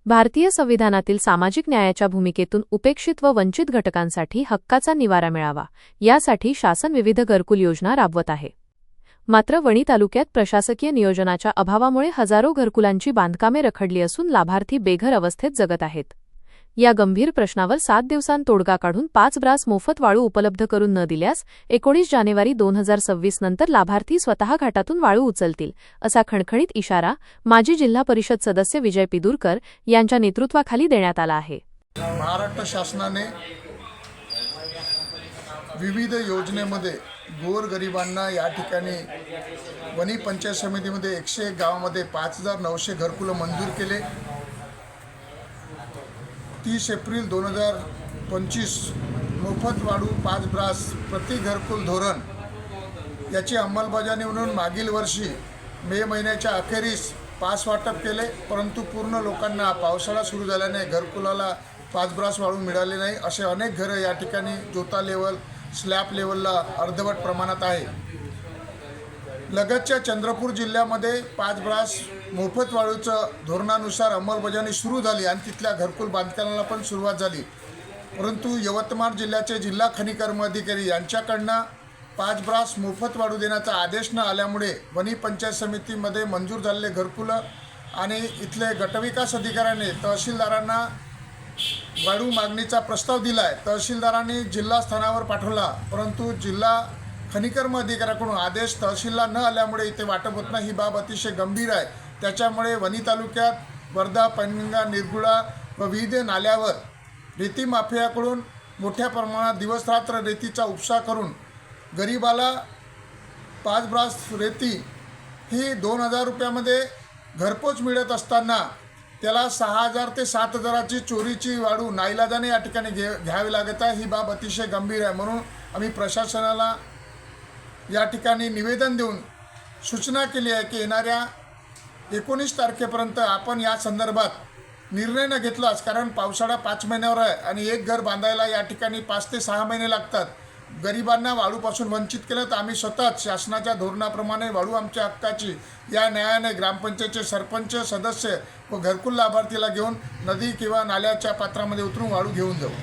भारतीय संविधानातील सामाजिक न्यायाच्या भूमिकेतून उपेक्षित व वंचित घटकांसाठी हक्काचा निवारा मिळावा, यासाठी शासन विविध घरकुल योजना राबवत आहे. मात्र वणी तालुक्यात प्रशासकीय नियोजनाच्या अभावामुळे हजारो घरकुलांची बांधकामे रखडली असून लाभार्थी बेघर अवस्थेत जगत आहेत. या गंभीर प्रश्नावर 7 दिवसांत तोडगा काढून 5 ब्रास मोफत वाळू उपलब्ध करून न दिल्यास 19 जानेवारी 2026 नंतर लाभार्थी स्वतः घाटातून वाळू उचलतील, असा खणखणीत इशारा माजी जिल्हा परिषद सदस्य विजय पिदुरकर यांच्या नेतृत्वाखाली देण्यात आला आहे. महाराष्ट्र शासनाने विविध योजनेमध्ये गोरगरिबांना या ठिकाणी वणी पंचायत समितीमध्ये 101 गावामध्ये 5,900 घरकुलं मंजूर केले. 30 एप्रिल 2025 मोफत वाळू 5 ब्रास प्रति घरकुल धोरण याची अंमलबजावणी म्हणून मागील वर्षी मे महिन्याच्या अखेरीस पास वाटप केले, परंतु पूर्ण लोकांना पावसाळा सुरू झाल्याने घरकुलाला 5 ब्रास वाळू मिळाले नाही. असे अनेक घरं या ठिकाणी जोता लेवल स्लॅब लेवलला अर्धवट प्रमाणात आहे. लगतच्या चंद्रपूर जिल्ह्यामध्ये 5 ब्रास मोफत वाळूचं धोरणानुसार अंमलबजावणी सुरू झाली आणि तिथल्या घरकुल बांधकामाला पण सुरुवात झाली, परंतु यवतमाळ जिल्ह्याचे जिल्हा खनिकर्म अधिकारी यांच्याकडनं 5 ब्रास मोफत वाळू देण्याचा आदेश न आल्यामुळे वणी पंचायत समितीमध्ये मंजूर झालेले घरकुलं आणि इथले गटविकास अधिकाऱ्याने तहसीलदारांना वाळू मागणीचा प्रस्ताव दिला आहे. तहसीलदारांनी जिल्हा स्थानावर पाठवला, परंतु जिल्हा खनिकर्म अधिकाऱ्याकडून आदेश तहसीलला न आल्यामुळे इथे वाटप होत नाही. ही बाब अतिशय गंभीर आहे. त्याच्यामुळे वणी तालुक्यात वर्धा, पैनगंगा, निरगुडा व विविध नाल्यावर रेती माफियाकडून मोठ्या प्रमाणात दिवसरात्र रेतीचा उपसा करून गरिबाला 5 ब्रास रेती ही 2,000 रुपयामध्ये घरपोच मिळत असताना त्याला 6,000 ते 7,000ची चोरीची वाळू नाईलाजाने या ठिकाणी घ्यावी लागत आहे. ही बाब अतिशय गंभीर आहे. म्हणून आम्ही प्रशासनाला या ठिकाणी निवेदन देऊन सूचना केली आहे की येणाऱ्या 19 तारखेपर्यंत आपण या संदर्भात निर्णय न घेतलाच, कारण पावसाळा 5 महिन्यावर आहे आणि एक घर बांधायला या ठिकाणी 5 ते 6 महिने लागतात. गरिबांना वाळूपासून वंचित केलं तर आम्ही स्वतःच शासनाच्या धोरणाप्रमाणे वाळू आमच्या हक्काची या न्यायाने ग्रामपंचायतचे सरपंच सदस्य व घरकुल लाभार्थीला घेऊन नदी किंवा नाल्याच्या पात्रामध्ये उतरून वाळू घेऊन जाऊ.